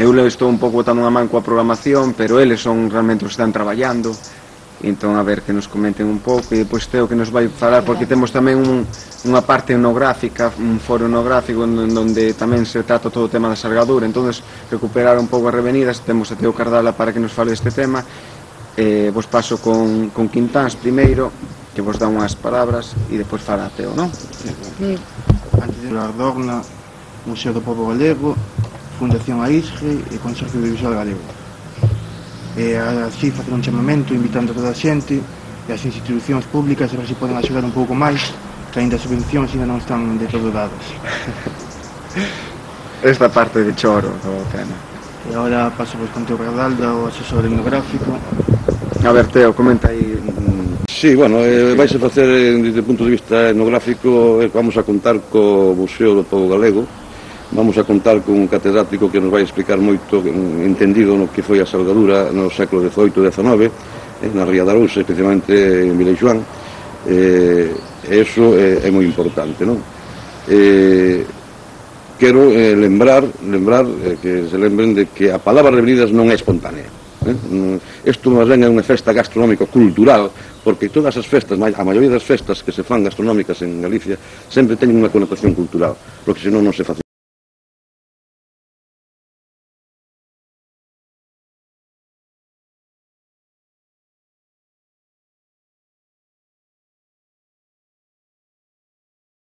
Eu estou un pouco botando unha man coa programación, pero eles son realmente os que están traballando. Entón, a ver, que nos comenten un pouco, e depois Teo que nos vai falar, porque temos tamén unha parte etnográfica, un foro etnográfico onde tamén se trata todo o tema da salgadura. Entón, recuperar un pouco as revenidas, temos a Teo Cardala para que nos fale este tema. Vos paso con Quintáns primeiro, que vos dá unhas palabras, e depois fala a Teo, non? Antes de Ardorna, Museo do Pobo Galego, Fundación AISGE e Consorcio Audiovisual Galego. Así facer un chamamento invitando a toda a xente e as institucións públicas a ver se poden axudar un pouco máis, que ainda as subvencións ainda non están de todo dadas. Esta parte de choro do tema. E agora paso con Teo Cardalda, o asesor etnográfico. A ver, Teo, comenta aí. Sí, bueno, vais a facer desde o punto de vista etnográfico, vamos a contar co Museo do Pobo Galego. Vamos a contar con un catedrático que nos vai explicar moito entendido no que foi a salgadura no século XVIII e XIX, na Ría de Arousa, especialmente en Vileixuán. Eso é moi importante, non? Quero lembrar que se lembren de que a palabra revenidas non é espontánea. Isto máis ben é unha festa gastronómico-cultural, porque todas as festas, a maioría das festas que se fan gastronómicas en Galicia sempre teñen unha connotación cultural, porque senón non se facería.